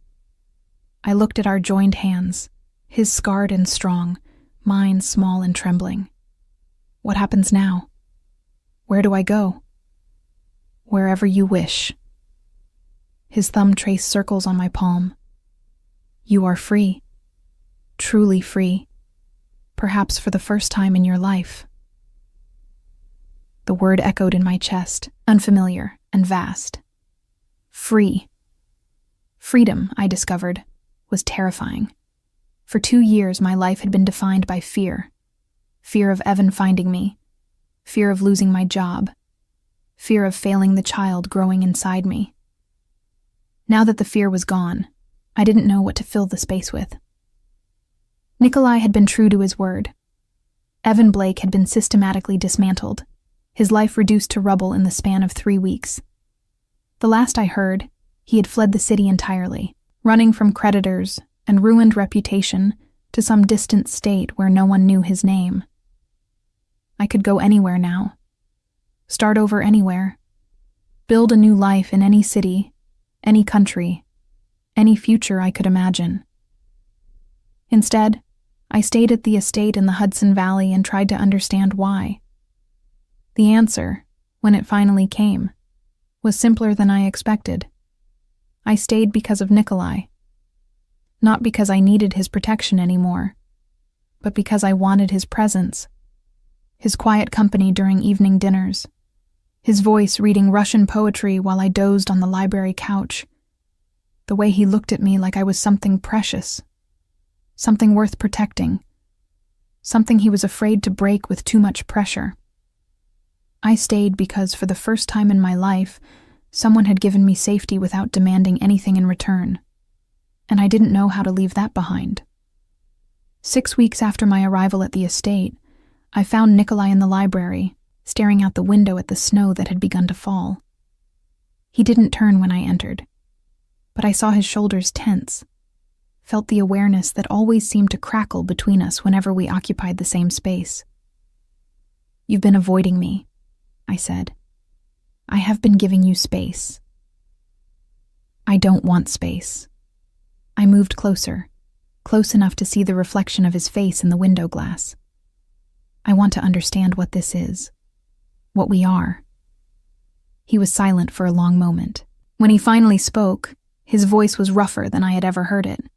I looked at our joined hands, his scarred and strong, mine small and trembling. What happens now? Where do I go? Wherever you wish. His thumb traced circles on my palm. You are free. Truly free. Perhaps for the first time in your life. The word echoed in my chest, unfamiliar and vast. Free. Freedom, I discovered, was terrifying. For 2 years, my life had been defined by fear. Fear of Evan finding me. Fear of losing my job. Fear of failing the child growing inside me. Now that the fear was gone, I didn't know what to fill the space with. Nikolai had been true to his word. Evan Blake had been systematically dismantled, his life reduced to rubble in the span of 3 weeks. The last I heard, he had fled the city entirely, running from creditors and ruined reputation to some distant state where no one knew his name. I could go anywhere now. Start over anywhere. Build a new life in any city, any country, any future I could imagine. Instead, I stayed at the estate in the Hudson Valley and tried to understand why. The answer, when it finally came, was simpler than I expected. I stayed because of Nikolai. Not because I needed his protection anymore, but because I wanted his presence, his quiet company during evening dinners, his voice reading Russian poetry while I dozed on the library couch, the way he looked at me like I was something precious, something worth protecting, something he was afraid to break with too much pressure. I stayed because for the first time in my life, Someone had given me safety without demanding anything in return, and I didn't know how to leave that behind. 6 weeks after my arrival at the estate, I found Nikolai in the library, staring out the window at the snow that had begun to fall. He didn't turn when I entered, but I saw his shoulders tense, felt the awareness that always seemed to crackle between us whenever we occupied the same space. "You've been avoiding me," I said. "I have been giving you space." "I don't want space." I moved closer, close enough to see the reflection of his face in the window glass. "I want to understand what this is, what we are." He was silent for a long moment. When he finally spoke, his voice was rougher than I had ever heard it.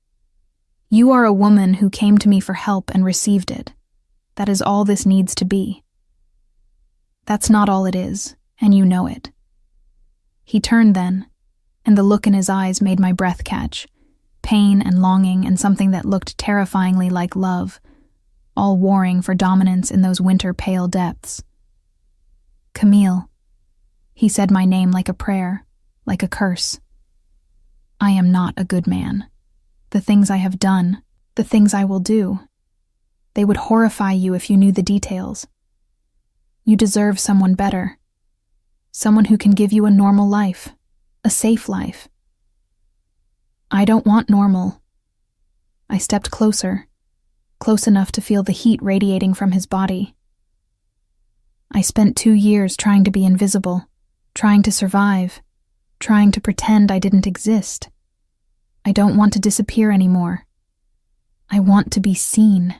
"You are a woman who came to me for help and received it. That is all this needs to be." "That's not all it is, and you know it." He turned then, and the look in his eyes made my breath catch. Pain and longing and something that looked terrifyingly like love, all warring for dominance in those winter pale depths. "Camille." He said my name like a prayer, like a curse. "I am not a good man. The things I have done, the things I will do, they would horrify you if you knew the details. You deserve someone better. Someone who can give you a normal life, a safe life." "I don't want normal." I stepped closer, close enough to feel the heat radiating from his body. "I spent 2 years trying to be invisible, trying to survive, trying to pretend I didn't exist. I don't want to disappear anymore. I want to be seen."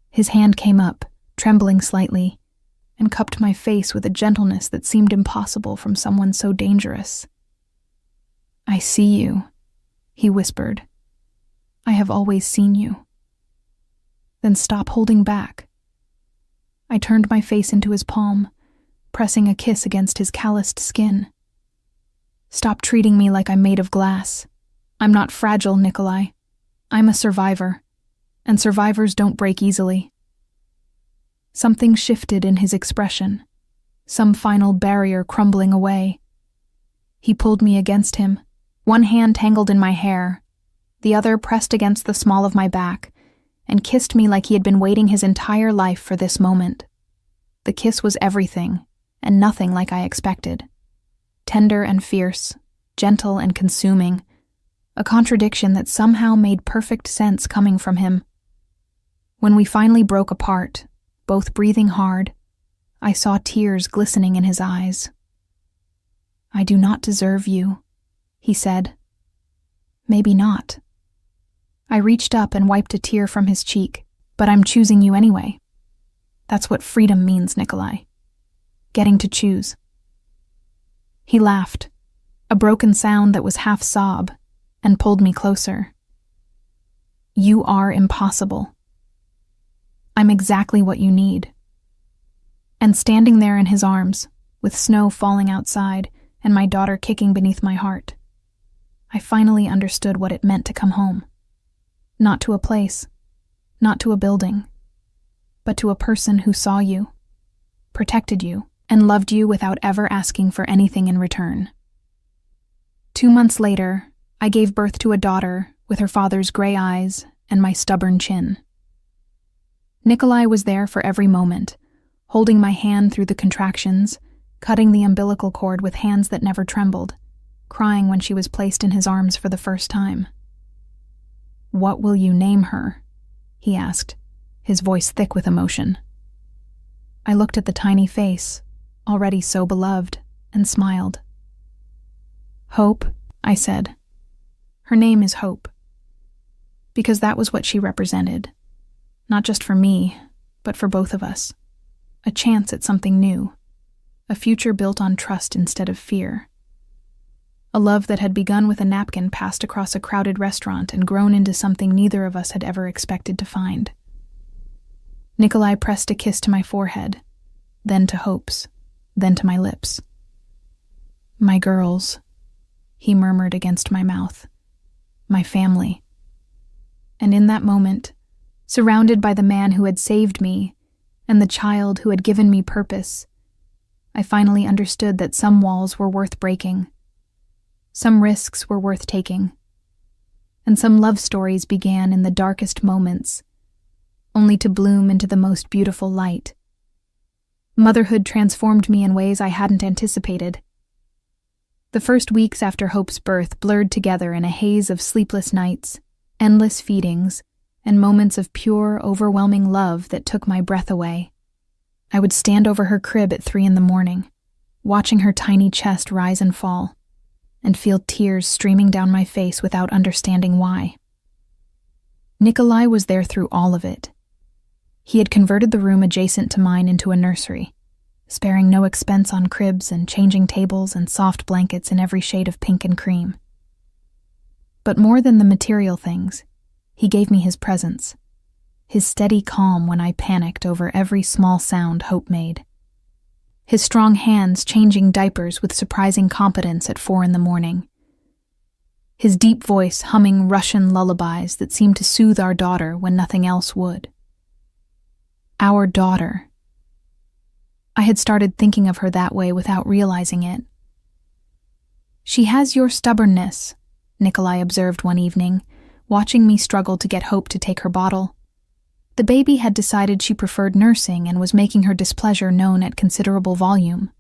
His hand came up, trembling slightly, and cupped my face with a gentleness that seemed impossible from someone so dangerous. "I see you," he whispered. "I have always seen you." "Then stop holding back." I turned my face into his palm, pressing a kiss against his calloused skin. "Stop treating me like I'm made of glass. I'm not fragile, Nikolai. I'm a survivor, and survivors don't break easily." Something shifted in his expression, some final barrier crumbling away. He pulled me against him, one hand tangled in my hair, the other pressed against the small of my back, and kissed me like he had been waiting his entire life for this moment. The kiss was everything, and nothing like I expected. Tender and fierce, gentle and consuming, a contradiction that somehow made perfect sense coming from him. When we finally broke apart, both breathing hard, I saw tears glistening in his eyes. "I do not deserve you," he said. "Maybe not." I reached up and wiped a tear from his cheek. "But I'm choosing you anyway. That's what freedom means, Nikolai. Getting to choose." He laughed, a broken sound that was half sob, and pulled me closer. "You are impossible. I'm exactly what you need." And standing there in his arms, with snow falling outside and my daughter kicking beneath my heart, I finally understood what it meant to come home. Not to a place, not to a building, but to a person who saw you, protected you, and loved you without ever asking for anything in return. 2 months later, I gave birth to a daughter with her father's gray eyes and my stubborn chin. Nikolai was there for every moment, holding my hand through the contractions, cutting the umbilical cord with hands that never trembled, crying when she was placed in his arms for the first time. "What will you name her?" he asked, his voice thick with emotion. I looked at the tiny face, already so beloved, and smiled. "Hope," I said. "Her name is Hope." Because that was what she represented. Not just for me, but for both of us. A chance at something new. A future built on trust instead of fear. A love that had begun with a napkin passed across a crowded restaurant and grown into something neither of us had ever expected to find. Nikolai pressed a kiss to my forehead, then to Hope's, then to my lips. "My girls," he murmured against my mouth. "My family." And in that moment, surrounded by the man who had saved me and the child who had given me purpose, I finally understood that some walls were worth breaking, some risks were worth taking, and some love stories began in the darkest moments, only to bloom into the most beautiful light. Motherhood transformed me in ways I hadn't anticipated. The first weeks after Hope's birth blurred together in a haze of sleepless nights, endless feedings, and moments of pure, overwhelming love that took my breath away. I would stand over her crib at 3 a.m, watching her tiny chest rise and fall, and feel tears streaming down my face without understanding why. Nikolai was there through all of it. He had converted the room adjacent to mine into a nursery, sparing no expense on cribs and changing tables and soft blankets in every shade of pink and cream. But more than the material things, he gave me his presence, his steady calm when I panicked over every small sound Hope made. His strong hands changing diapers with surprising competence at 4 a.m. His deep voice humming Russian lullabies that seemed to soothe our daughter when nothing else would. Our daughter. I had started thinking of her that way without realizing it. "She has your stubbornness," Nikolai observed one evening, watching me struggle to get Hope to take her bottle. The baby had decided she preferred nursing and was making her displeasure known at considerable volume.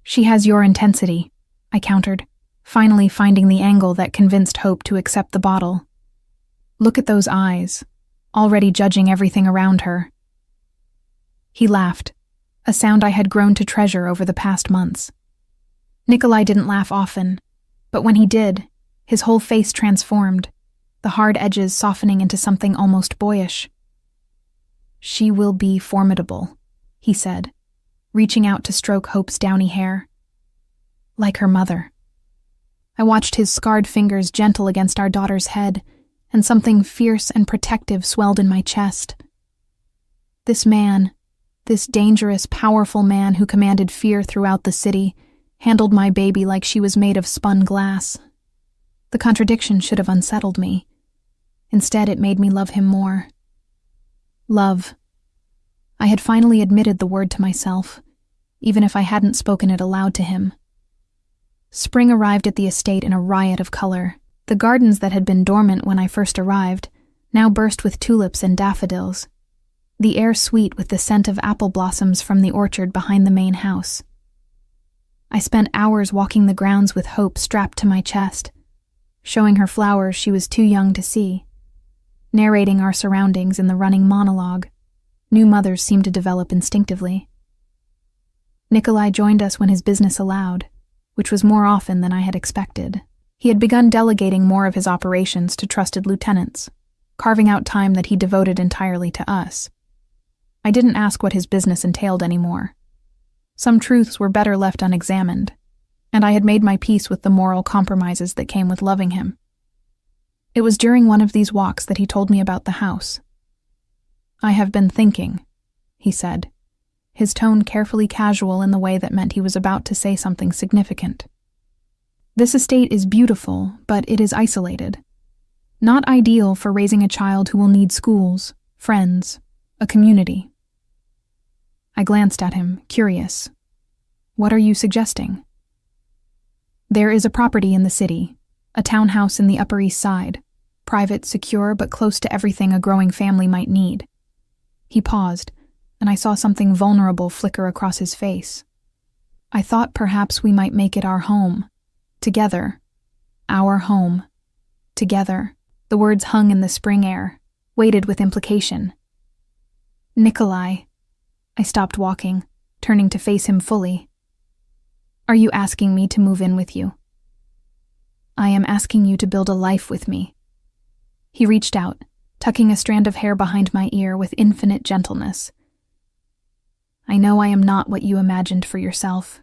"She has your intensity," I countered, finally finding the angle that convinced Hope to accept the bottle. "Look at those eyes, already judging everything around her." He laughed, a sound I had grown to treasure over the past months. Nikolai didn't laugh often, but when he did, his whole face transformed, the hard edges softening into something almost boyish. "She will be formidable," he said, reaching out to stroke Hope's downy hair. "Like her mother." I watched his scarred fingers gentle against our daughter's head, and something fierce and protective swelled in my chest. This man, this dangerous, powerful man who commanded fear throughout the city, handled my baby like she was made of spun glass. The contradiction should have unsettled me. Instead, it made me love him more. Love. I had finally admitted the word to myself, even if I hadn't spoken it aloud to him. Spring arrived at the estate in a riot of color. The gardens that had been dormant when I first arrived now burst with tulips and daffodils, the air sweet with the scent of apple blossoms from the orchard behind the main house. I spent hours walking the grounds with Hope strapped to my chest, showing her flowers she was too young to see, narrating our surroundings in the running monologue. New mothers seemed to develop instinctively. Nikolai joined us when his business allowed, which was more often than I had expected. He had begun delegating more of his operations to trusted lieutenants, carving out time that he devoted entirely to us. I didn't ask what his business entailed anymore. Some truths were better left unexamined, and I had made my peace with the moral compromises that came with loving him. It was during one of these walks that he told me about the house. "I have been thinking," he said, his tone carefully casual in the way that meant he was about to say something significant. "This estate is beautiful, but it is isolated. Not ideal for raising a child who will need schools, friends, a community." I glanced at him, curious. "What are you suggesting?" "There is a property in the city, a townhouse in the Upper East Side, private, secure, but close to everything a growing family might need." He paused, and I saw something vulnerable flicker across his face. "I thought perhaps we might make it our home. Together. Our home. Together." The words hung in the spring air, weighted with implication. "Nikolai." I stopped walking, turning to face him fully. "Are you asking me to move in with you?" "I am asking you to build a life with me." He reached out, tucking a strand of hair behind my ear with infinite gentleness. "I know I am not what you imagined for yourself.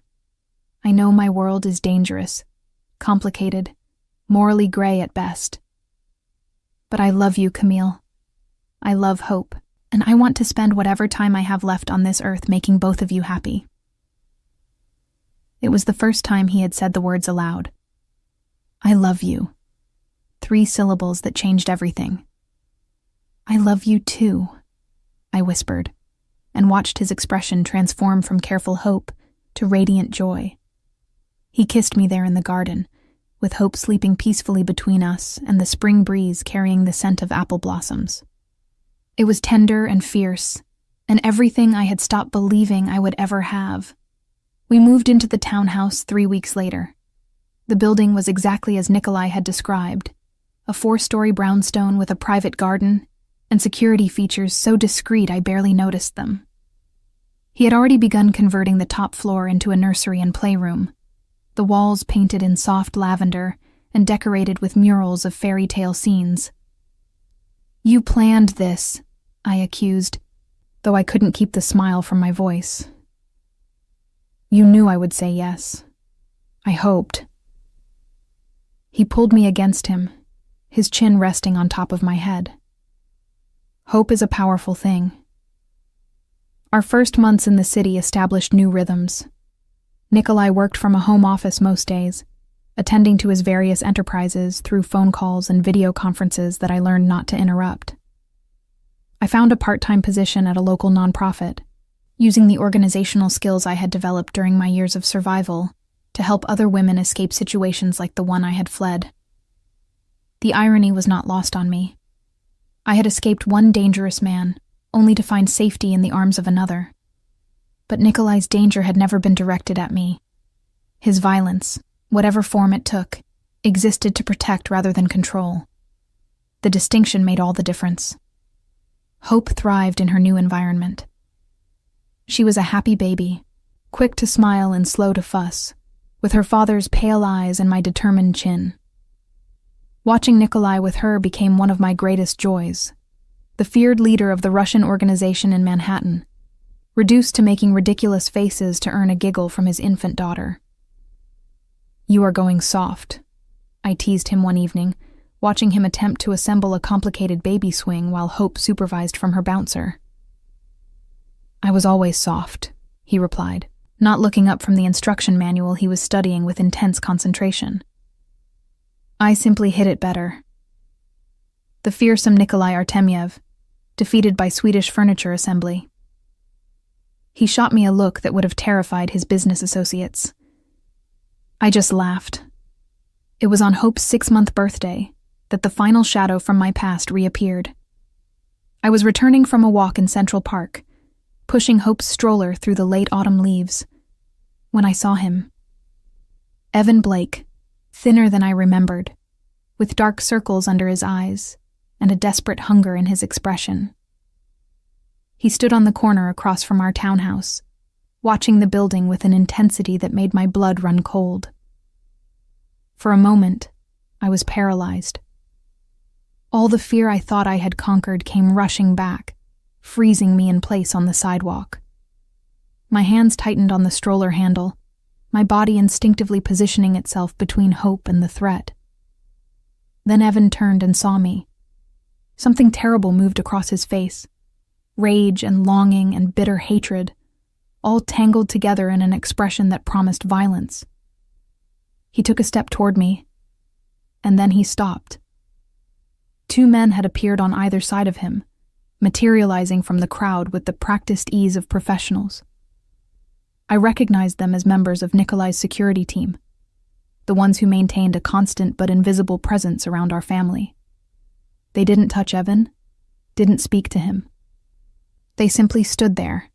I know my world is dangerous, complicated, morally gray at best. But I love you, Camille. I love Hope, and I want to spend whatever time I have left on this earth making both of you happy." It was the first time he had said the words aloud. "I love you." 3 syllables that changed everything. "I love you too," I whispered, and watched his expression transform from careful hope to radiant joy. He kissed me there in the garden, with Hope sleeping peacefully between us and the spring breeze carrying the scent of apple blossoms. It was tender and fierce, and everything I had stopped believing I would ever have. We moved into the townhouse 3 weeks later. The building was exactly as Nikolai had described, a 4-story brownstone with a private garden and security features so discreet I barely noticed them. He had already begun converting the top floor into a nursery and playroom, the walls painted in soft lavender and decorated with murals of fairy tale scenes. "You planned this," I accused, though I couldn't keep the smile from my voice. "You knew I would say yes. I hoped." He pulled me against him, his chin resting on top of my head. Hope is a powerful thing. Our first months in the city established new rhythms. Nikolai worked from a home office most days, attending to his various enterprises through phone calls and video conferences that I learned not to interrupt. I found a part-time position at a local nonprofit, using the organizational skills I had developed during my years of survival to help other women escape situations like the one I had fled. The irony was not lost on me. I had escaped one dangerous man, only to find safety in the arms of another. But Nikolai's danger had never been directed at me. His violence, whatever form it took, existed to protect rather than control. The distinction made all the difference. Hope thrived in her new environment. She was a happy baby, quick to smile and slow to fuss, with her father's pale eyes and my determined chin. Watching Nikolai with her became one of my greatest joys. The feared leader of the Russian organization in Manhattan, reduced to making ridiculous faces to earn a giggle from his infant daughter. "You are going soft," I teased him one evening, watching him attempt to assemble a complicated baby swing while Hope supervised from her bouncer. "I was always soft," he replied, not looking up from the instruction manual he was studying with intense concentration. "I simply hit it better." The fearsome Nikolai Artemyev, defeated by Swedish furniture assembly. He shot me a look that would have terrified his business associates. I just laughed. It was on Hope's 6-month birthday that the final shadow from my past reappeared. I was returning from a walk in Central Park, pushing Hope's stroller through the late autumn leaves, when I saw him. Evan Blake, thinner than I remembered, with dark circles under his eyes and a desperate hunger in his expression. He stood on the corner across from our townhouse, watching the building with an intensity that made my blood run cold. For a moment, I was paralyzed. All the fear I thought I had conquered came rushing back, freezing me in place on the sidewalk. My hands tightened on the stroller handle, my body instinctively positioning itself between Hope and the threat. Then Evan turned and saw me. Something terrible moved across his face. Rage and longing and bitter hatred, all tangled together in an expression that promised violence. He took a step toward me, and then he stopped. 2 men had appeared on either side of him, materializing from the crowd with the practiced ease of professionals. I recognized them as members of Nikolai's security team, the ones who maintained a constant but invisible presence around our family. They didn't touch Evan, didn't speak to him. They simply stood there,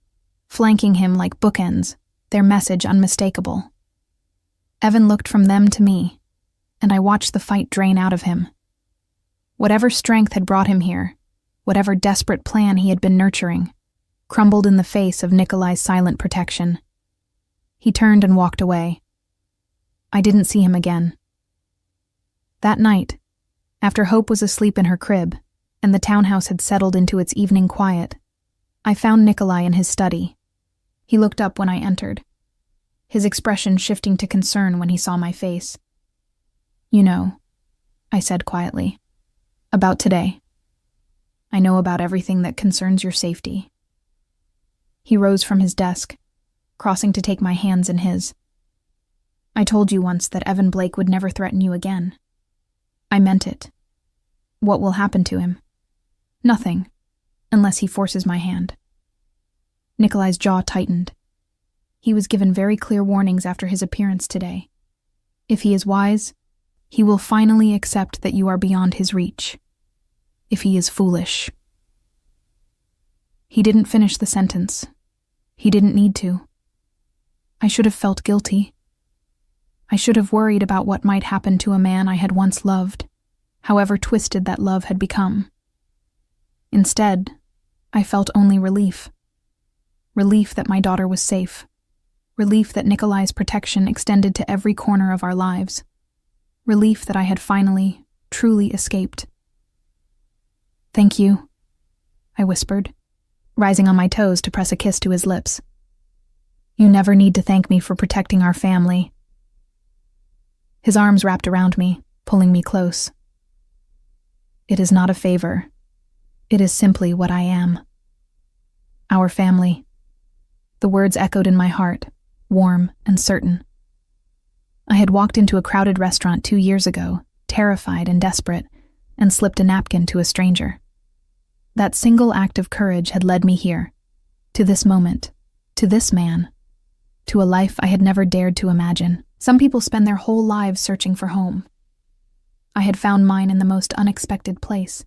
flanking him like bookends, their message unmistakable. Evan looked from them to me, and I watched the fight drain out of him. Whatever strength had brought him here, whatever desperate plan he had been nurturing, crumbled in the face of Nikolai's silent protection. He turned and walked away. I didn't see him again. That night, after Hope was asleep in her crib, and the townhouse had settled into its evening quiet, I found Nikolai in his study. He looked up when I entered, his expression shifting to concern when he saw my face. "You know," I said quietly, "about today. I know about everything that concerns your safety." He rose from his desk, crossing to take my hands in his. "I told you once that Evan Blake would never threaten you again. I meant it. What will happen to him? Nothing, unless he forces my hand." Nikolai's jaw tightened. He was given very clear warnings after his appearance today. If he is wise, he will finally accept that you are beyond his reach. If he is foolish. He didn't finish the sentence. He didn't need to. I should have felt guilty. I should have worried about what might happen to a man I had once loved, however twisted that love had become. Instead, I felt only relief. Relief that my daughter was safe. Relief that Nikolai's protection extended to every corner of our lives. Relief that I had finally, truly escaped. "Thank you," I whispered, rising on my toes to press a kiss to his lips. "You never need to thank me for protecting our family." His arms wrapped around me, pulling me close. "It is not a favor. It is simply what I am. Our family." The words echoed in my heart, warm and certain. I had walked into a crowded restaurant 2 years ago, terrified and desperate, and slipped a napkin to a stranger. That single act of courage had led me here, to this moment, to this man, to a life I had never dared to imagine. Some people spend their whole lives searching for home. I had found mine in the most unexpected place,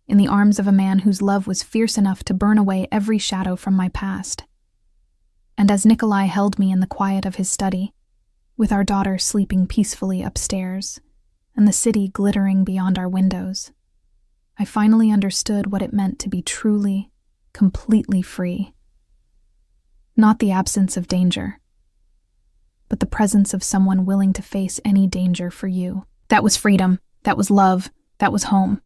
in the arms of a man whose love was fierce enough to burn away every shadow from my past. And as Nikolai held me in the quiet of his study, with our daughter sleeping peacefully upstairs, and the city glittering beyond our windows, I finally understood what it meant to be truly, completely free. Not the absence of danger, but the presence of someone willing to face any danger for you. That was freedom, that was love, that was home.